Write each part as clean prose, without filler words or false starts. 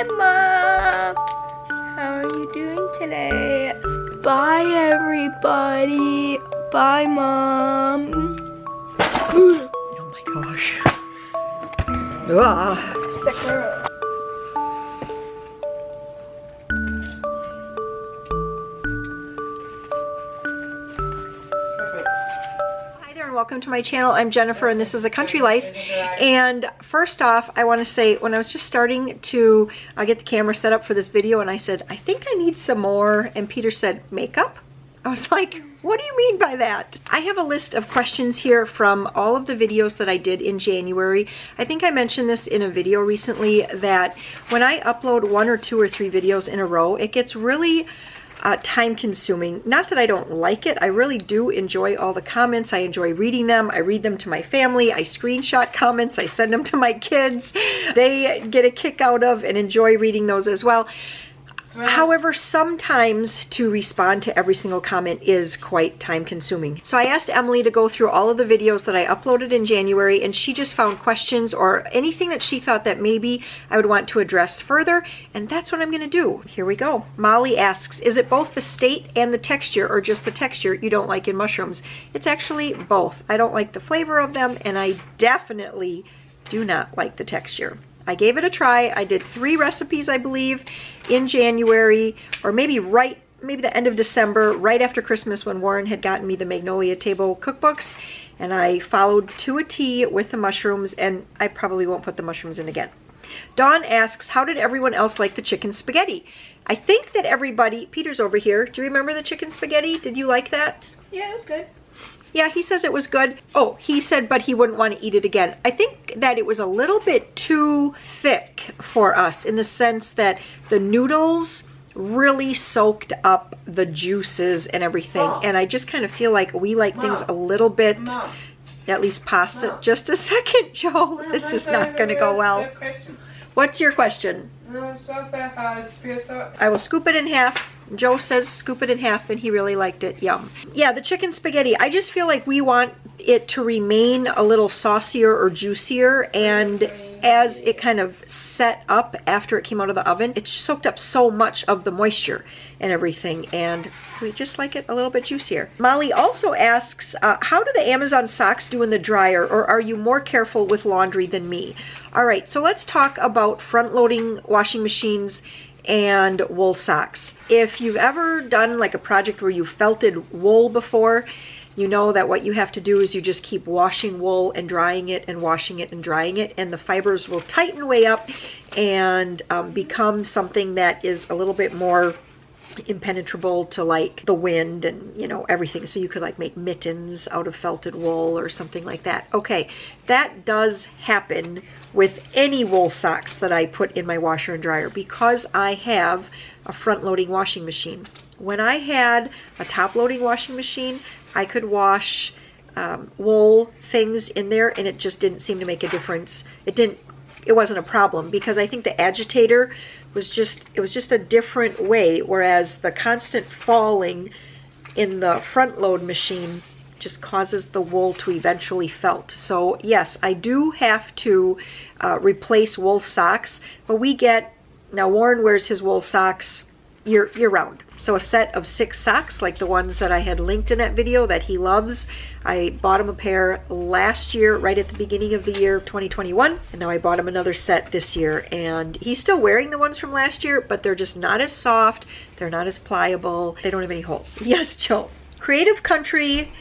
Hi, Mom. How are you doing today? Bye, everybody. Bye, Mom. Oh my gosh. Ah. Hi there and welcome to my channel. I'm Jennifer and this is A Country Life. And first off, I want to say, when I was just starting to get the camera set up for this video, and I said, I think I need some more, and Peter said, makeup? I was like, what do you mean by that? I have a list of questions here from all of the videos that I did in January. I think I mentioned this in a video recently, that when I upload 1 or 2 or 3 videos in a row, it gets really time consuming. Not that I don't like it. I really do enjoy all the comments. I enjoy reading them. I read them to my family. I screenshot comments. I send them to my kids. They get a kick out of and enjoy reading those as well. However, sometimes to respond to every single comment is quite time consuming. So I asked Emily to go through all of the videos that I uploaded in January, and she just found questions or anything that she thought that maybe I would want to address further, and that's what I'm going to do. Here we go. Molly asks, is it both the state and the texture, or just the texture you don't like in mushrooms? It's actually both. I don't like the flavor of them, and I definitely do not like the texture. I gave it a try. I did 3 recipes, I believe, in January, or maybe the end of December, right after Christmas, when Warren had gotten me the Magnolia Table cookbooks, and I followed to a T with the mushrooms, and I probably won't put the mushrooms in again. Dawn asks, how did everyone else like the chicken spaghetti? I think that everybody, Peter's over here, do you remember the chicken spaghetti? Did you like that? Yeah, it was good. Yeah, he says it was good. Oh, he said, but he wouldn't want to eat it again. I think that it was a little bit too thick for us, in the sense that the noodles really soaked up the juices and everything. Mom. And I just kind of feel like we like things a little bit, at least pasta. Mom. Just a second, Joe. This is not going to go well. What's your question? I will scoop it in half. Joe says scoop it in half, and he really liked it. Yum. Yeah, the chicken spaghetti, I just feel like we want it to remain a little saucier or juicier, and as it kind of set up after it came out of the oven, it soaked up so much of the moisture and everything, and we just like it a little bit juicier. Molly also asks, how do the Amazon socks do in the dryer, or are you more careful with laundry than me? All right, so let's talk about front-loading washing machines and wool socks. If you've ever done like a project where you felted wool before, you know that what you have to do is you just keep washing wool and drying it and washing it and drying it, and the fibers will tighten way up and become something that is a little bit more impenetrable to like the wind and, you know, everything. So you could like make mittens out of felted wool or something like that. Okay, that does happen with any wool socks that I put in my washer and dryer, because I have a front-loading washing machine. When I had a top-loading washing machine, I could wash wool things in there, and it just didn't seem to make a difference. It wasn't a problem, because I think the agitator was just a different way, whereas the constant falling in the front load machine just causes the wool to eventually felt. So yes, I do have to replace wool socks, but now Warren wears his wool socks year round. So a set of 6 socks, like the ones that I had linked in that video that he loves. I bought him a pair last year, right at the beginning of the year of 2021, and now I bought him another set this year, and he's still wearing the ones from last year, but they're just not as soft, they're not as pliable, they don't have any holes. Yes, Joe. Creative Country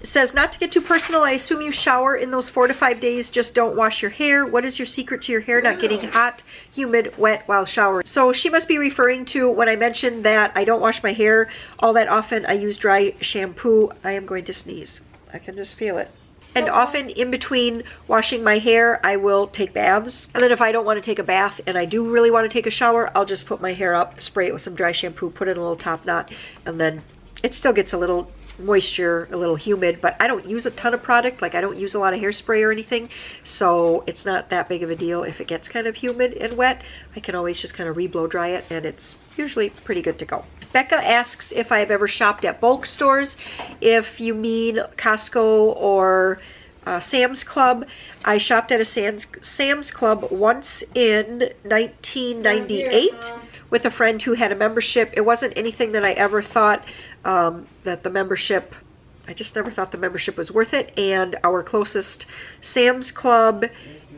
says, not to get too personal, I assume you shower in those 4 to 5 days, just don't wash your hair. What is your secret to your hair not getting hot, humid, wet while showering? So she must be referring to when I mentioned that I don't wash my hair all that often. I use dry shampoo. I am going to sneeze. I can just feel it. And often in between washing my hair, I will take baths. And then if I don't want to take a bath and I do really want to take a shower, I'll just put my hair up, spray it with some dry shampoo, put in a little top knot, and then it still gets a little moisture, a little humid, but I don't use a ton of product. Like, I don't use a lot of hairspray or anything, so it's not that big of a deal. If it gets kind of humid and wet, I can always just kind of re-blow dry it, and it's usually pretty good to go. Becca asks if I've ever shopped at bulk stores. If you mean Costco or Sam's Club. I shopped at a Sam's Club once in 1998 with a friend who had a membership. It wasn't anything that I ever thought that the membership, I just never thought the membership was worth it. And our closest Sam's Club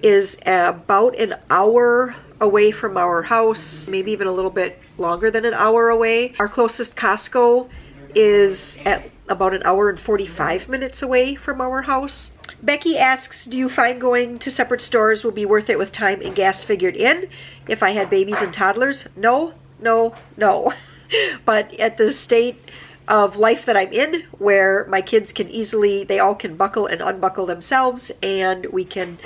is about an hour away from our house, maybe even a little bit longer than an hour away. Our closest Costco is at about an hour and 45 minutes away from our house. Becky asks, do you find going to separate stores will be worth it with time and gas figured in? If I had babies and toddlers? No, no, no. But at the state of life that I'm in, where my kids can easily, they all can buckle and unbuckle themselves, and we can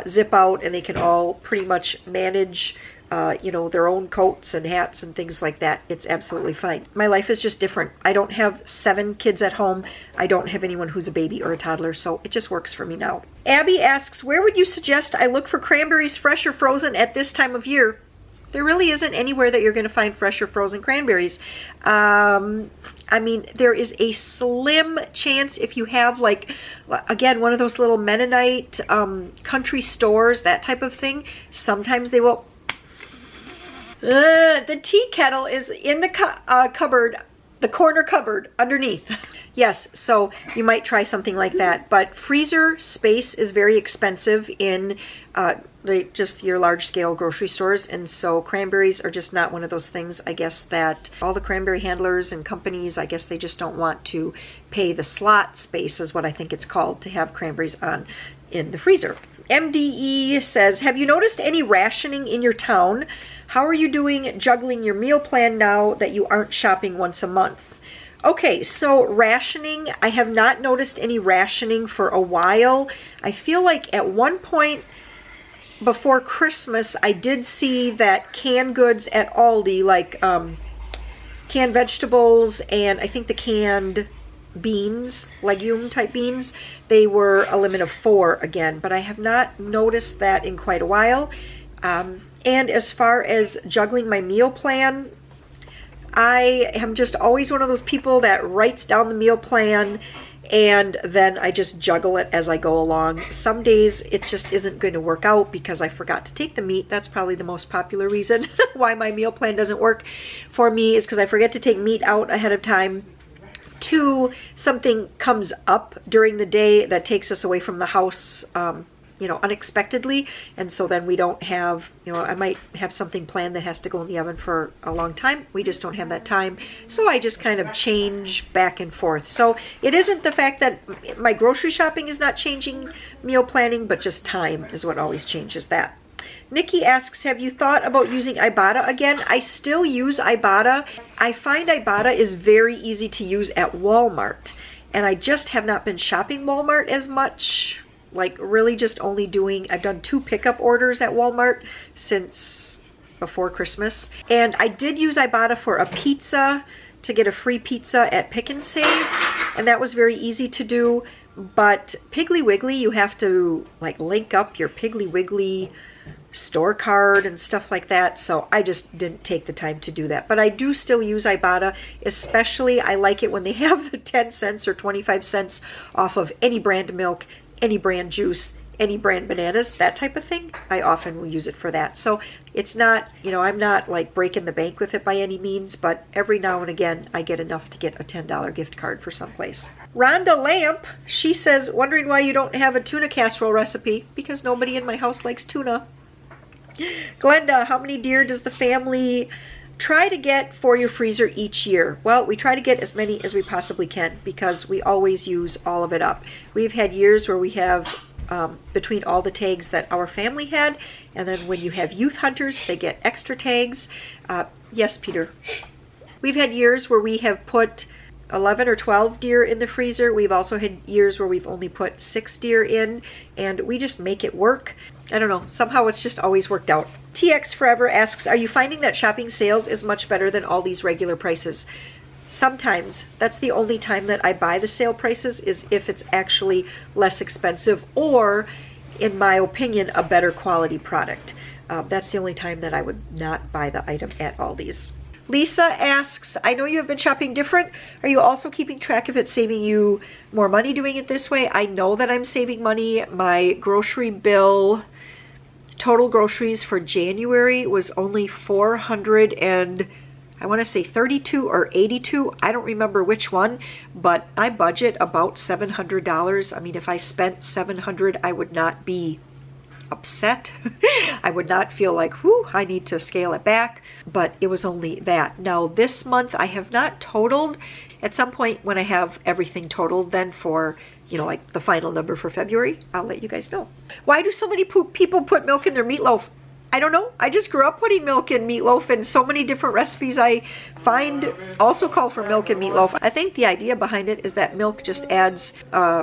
zip out, and they can all pretty much manage their own coats and hats and things like that. It's absolutely fine. My life is just different. I don't have 7 kids at home. I don't have anyone who's a baby or a toddler, so it just works for me now. Abby asks, where would you suggest I look for cranberries, fresh or frozen, at this time of year? There really isn't anywhere that you're going to find fresh or frozen cranberries. I mean, there is a slim chance if you have, like, again, one of those little Mennonite country stores, that type of thing. Sometimes they will. The tea kettle is in the cupboard, the corner cupboard underneath. Yes, so you might try something like that. But freezer space is very expensive in just your large-scale grocery stores, and so cranberries are just not one of those things, I guess, that all the cranberry handlers and companies, I guess they just don't want to pay the slot space, is what I think it's called, to have cranberries on in the freezer. MDE says, have you noticed any rationing in your town? How are you doing juggling your meal plan now that you aren't shopping once a month? Okay, so rationing, I have not noticed any rationing for a while. I feel like at one point before Christmas, I did see that canned goods at Aldi, like canned vegetables, and I think the canned beans, legume type beans, they were a limit of 4 again, but I have not noticed that in quite a while. And as far as juggling my meal plan, I am just always one of those people that writes down the meal plan and then I just juggle it as I go along. Some days it just isn't going to work out because I forgot to take the meat. That's probably the most popular reason why my meal plan doesn't work for me, is because I forget to take meat out ahead of time. 2, something comes up during the day that takes us away from the house, unexpectedly, and so then we don't have, I might have something planned that has to go in the oven for a long time. We just don't have that time, so I just kind of change back and forth. So it isn't the fact that my grocery shopping is not changing meal planning, but just time is what always changes that. Nikki asks, have you thought about using Ibotta again? I still use Ibotta. I find Ibotta is very easy to use at Walmart, and I just have not been shopping Walmart as much. Like, really just only I've done 2 pickup orders at Walmart since before Christmas. And I did use Ibotta for a pizza, to get a free pizza at Pick and Save, and that was very easy to do. But Piggly Wiggly, you have to like link up your Piggly Wiggly store card and stuff like that, so I just didn't take the time to do that. But I do still use Ibotta, especially I like it when they have the 10 cents or 25 cents off of any brand milk, any brand juice, any brand bananas, that type of thing. I often will use it for that. So it's not, I'm not like breaking the bank with it by any means, but every now and again I get enough to get a $10 gift card for someplace. Rhonda Lamp, she says, wondering why you don't have a tuna casserole recipe. Because nobody in my house likes tuna. Glenda, how many deer does the family try to get for your freezer each year? Well, we try to get as many as we possibly can because we always use all of it up. We've had years where we have, between all the tags that our family had, and then when you have youth hunters, they get extra tags. Yes, Peter. We've had years where we have put 11 or 12 deer in the freezer. We've also had years where we've only put 6 deer in, and we just make it work. I don't know, somehow it's just always worked out. TX Forever asks, are you finding that shopping sales is much better than all these regular prices? Sometimes. That's the only time that I buy the sale prices, is if it's actually less expensive or, in my opinion, a better quality product. That's the only time that I would not buy the item at Aldi's. Lisa asks, I know you have been shopping different. Are you also keeping track if it's saving you more money doing it this way? I know that I'm saving money. My grocery bill, total groceries for January was only 400 and I want to say 32 or 82. I don't remember which one, but I budget about $700. I mean, if I spent $700, I would not be upset. I would not feel like, whoo, I need to scale it back, but it was only that. Now this month I have not totaled. At some point when I have everything totaled, then for, you know, like the final number for February, I'll let you guys know. Why do so many people put milk in their meatloaf? I don't know. I just grew up putting milk in meatloaf, and so many different recipes I find also call for milk in meatloaf. I think the idea behind it is that milk just adds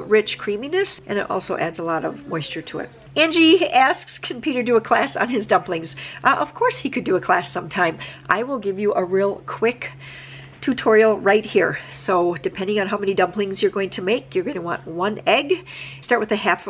rich creaminess, and it also adds a lot of moisture to it. Angie asks, can Peter do a class on his dumplings? Of course he could do a class sometime. I will give you a real quick tutorial right here. So depending on how many dumplings you're going to make, you're going to want 1 egg. Start with a half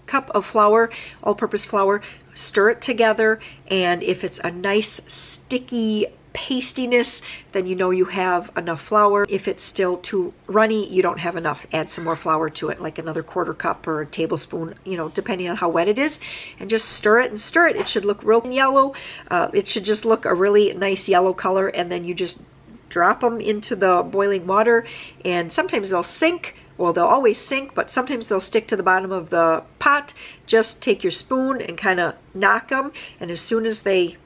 cup of flour, all-purpose flour. Stir it together, and if it's a nice sticky pastiness, then you know you have enough flour. If it's still too runny, you don't have enough. Add some more flour to it, like another 1/4 cup or a tablespoon, you know, depending on how wet it is, and just stir it and stir it. It should look real yellow. It should just look a really nice yellow color, and then you just drop them into the boiling water, and sometimes they'll sink. Well, they'll always sink, but sometimes they'll stick to the bottom of the pot. Just take your spoon and kind of knock them, and as soon as they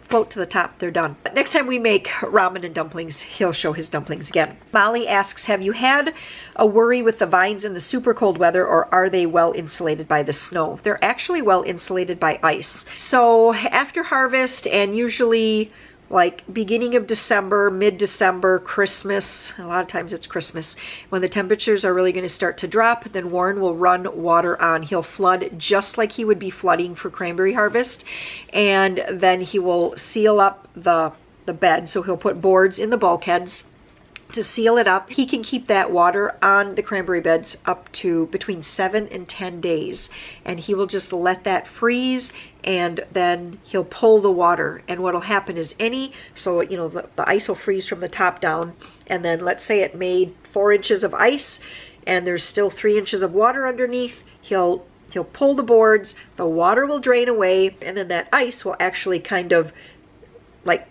float to the top, they're done. But next time we make ramen and dumplings, he'll show his dumplings again. Molly asks, have you had a worry with the vines in the super cold weather, or are they well insulated by the snow? They're actually well insulated by ice. So after harvest, and usually like beginning of December, mid-December, Christmas, a lot of times it's Christmas, when the temperatures are really going to start to drop, then Warren will run water on. He'll flood just like he would be flooding for cranberry harvest, and then he will seal up the bed. So he'll put boards in the bulkheads to seal it up. He can keep that water on the cranberry beds up to between 7 and 10 days, and he will just let that freeze, and then he'll pull the water. And what'll happen is so you know, the ice will freeze from the top down, and then let's say it made 4 inches of ice and there's still 3 inches of water underneath. He'll pull the boards, the water will drain away, and then that ice will actually kind of like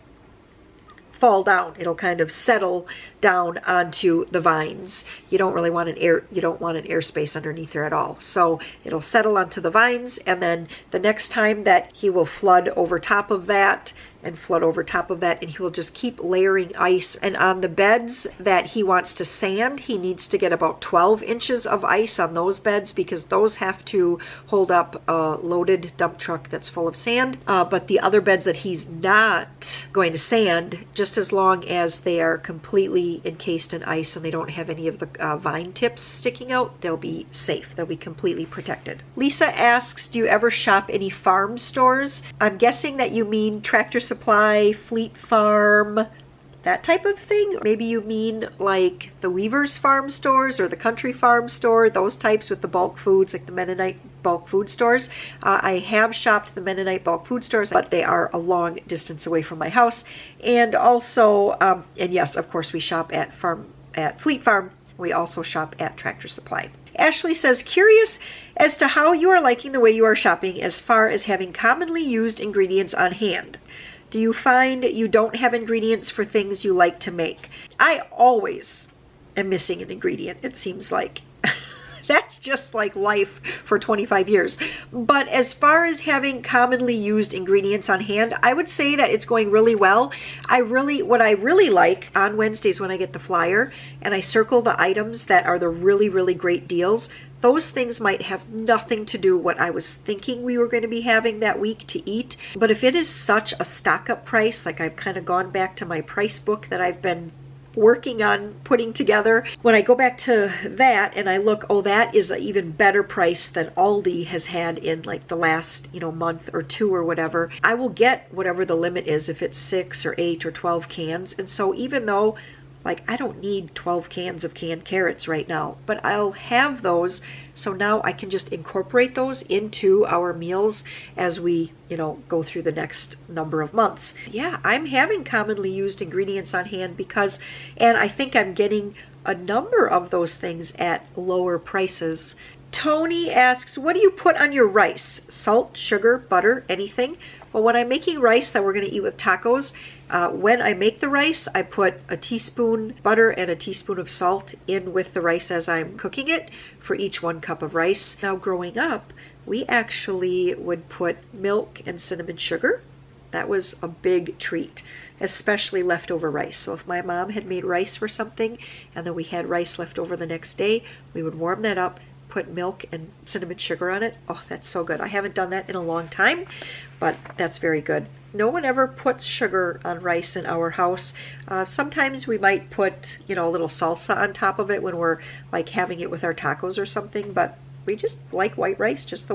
fall down. It'll kind of settle down onto the vines. You don't really want an airspace underneath there at all. So it'll settle onto the vines, and then the next time that he will flood over top of that and flood over top of that, and he will just keep layering ice. And on the beds that he wants to sand, he needs to get about 12 inches of ice on those beds, because those have to hold up a loaded dump truck that's full of sand. But the other beds that he's not going to sand, just as long as they are completely encased in ice and they don't have any of the vine tips sticking out, they'll be safe. They'll be completely protected. Lisa asks, do you ever shop any farm stores? I'm guessing that you mean Tractor Supply, Fleet Farm, that type of thing. Maybe you mean like the Weaver's Farm stores or the Country Farm store, those types with the bulk foods, like the Mennonite bulk food stores. I have shopped the Mennonite bulk food stores, but they are a long distance away from my house. And also, and yes, of course, we shop at Fleet Farm. We also shop at Tractor Supply. Ashley says, curious as to how you are liking the way you are shopping as far as having commonly used ingredients on hand. Do you find you don't have ingredients for things you like to make? I always am missing an ingredient, it seems like. That's just like life for 25 years. But as far as having commonly used ingredients on hand, I would say that it's going really well. What I really like on Wednesdays when I get the flyer and I circle the items that are the really, really great deals, those things might have nothing to do with what I was thinking we were going to be having that week to eat. But if it is such a stock up price, like I've kind of gone back to my price book that I've been working on putting together, when I go back to that and I look, oh, that is an even better price than Aldi has had in like the last, month or 2 or whatever, I will get whatever the limit is, if it's 6 or 8 or 12 cans. And so even though like, I don't need 12 cans of canned carrots right now, but I'll have those. So now I can just incorporate those into our meals as we, go through the next number of months. Yeah, I'm having commonly used ingredients on hand because, and I think I'm getting a number of those things at lower prices. Tony asks, what do you put on your rice? Salt, sugar, butter, anything? Well, when I'm making rice that we're going to eat with tacos, when I make the rice, I put a teaspoon butter and a teaspoon of salt in with the rice as I'm cooking it for each 1 cup of rice. Now, growing up, we actually would put milk and cinnamon sugar. That was a big treat, especially leftover rice. So if my mom had made rice for something and then we had rice left over the next day, we would warm that up, put milk and cinnamon sugar on it. Oh, that's so good. I haven't done that in a long time, but that's very good. No one ever puts sugar on rice in our house. Sometimes we might put, a little salsa on top of it when we're like having it with our tacos or something, but we just like white rice, just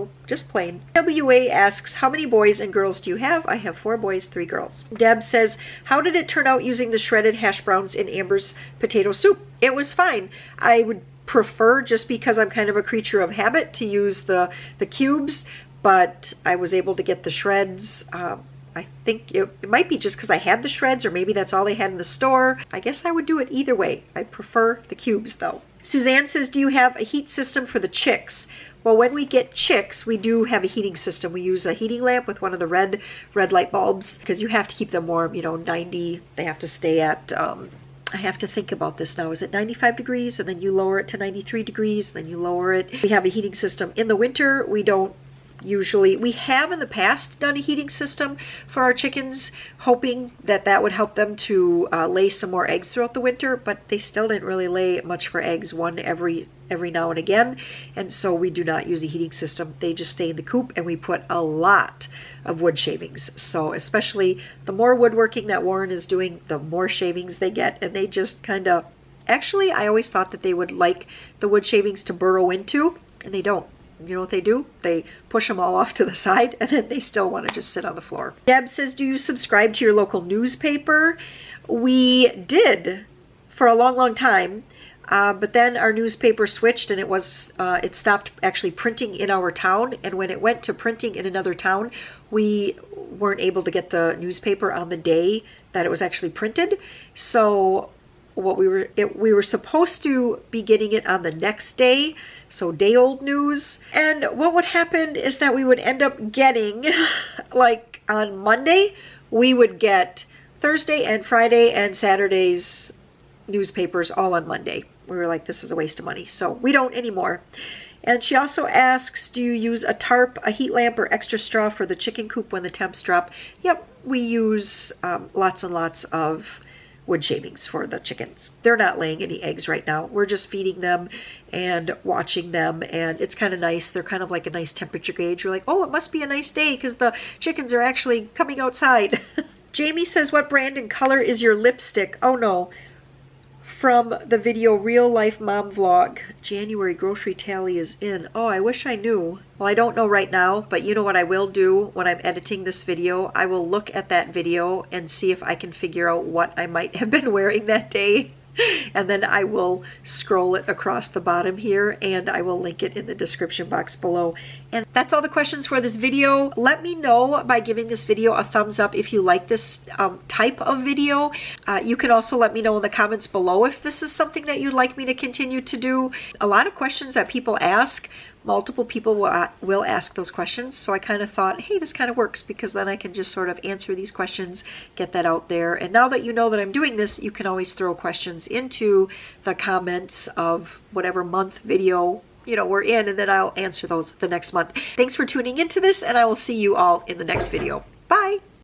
plain. WA asks, how many boys and girls do you have? I have 4 boys, 3 girls. Deb says, how did it turn out using the shredded hash browns in Amber's potato soup? It was fine. I would prefer, just because I'm kind of a creature of habit, to use the cubes, but I was able to get the shreds. I think it might be just because I had the shreds, or maybe that's all they had in the store. I guess I would do it either way. I prefer the cubes though. Suzanne says, do you have a heat system for the chicks? Well, when we get chicks, we do have a heating system. We use a heating lamp with one of the red light bulbs because you have to keep them warm, 90. They have to stay at, I have to think about this now. Is it 95 degrees? And then you lower it to 93 degrees, then you lower it. We have a heating system. In the winter, we don't usually. We have in the past done a heating system for our chickens, hoping that would help them to lay some more eggs throughout the winter, but they still didn't really lay much for eggs, one every now and again, and so we do not use a heating system. They just stay in the coop, and we put a lot of wood shavings. So especially the more woodworking that Warren is doing, the more shavings they get, and they just kind of, actually, I always thought that they would like the wood shavings to burrow into, and they don't. You know what they do? They push them all off to the side, and then they still want to just sit on the floor. Deb says, do you subscribe to your local newspaper? We did for a long time, but then our newspaper switched, and it stopped actually printing in our town, and when it went to printing in another town, we weren't able to get the newspaper on the day that it was actually printed. So what we were supposed to be getting it on the next day, so day old news. And what would happen is that we would end up getting, like on Monday, we would get Thursday and Friday and Saturday's newspapers all on Monday. We were like, this is a waste of money. So we don't anymore. And she also asks, do you use a tarp, a heat lamp, or extra straw for the chicken coop when the temps drop? Yep, we use lots and lots of wood shavings for the chickens. They're not laying any eggs right now. We're just feeding them and watching them, and it's kind of nice. They're kind of like a nice temperature gauge. You're like, oh, it must be a nice day because the chickens are actually coming outside. Jamie says, what brand and color is your lipstick? Oh no, from the video Real Life Mom Vlog. January grocery tally is in. Oh, I wish I knew. Well, I don't know right now, but you know what I will do when I'm editing this video? I will look at that video and see if I can figure out what I might have been wearing that day. And then I will scroll it across the bottom here, and I will link it in the description box below. And that's all the questions for this video. Let me know by giving this video a thumbs up if you like this type of video. You can also let me know in the comments below if this is something that you'd like me to continue to do. A lot of questions that people ask, multiple people will ask those questions, so I kind of thought, hey, this kind of works because then I can just sort of answer these questions, get that out there. And now that you know that I'm doing this, you can always throw questions into the comments of whatever month video we're in, and then I'll answer those the next month. Thanks for tuning into this, and I will see you all in the next video. Bye!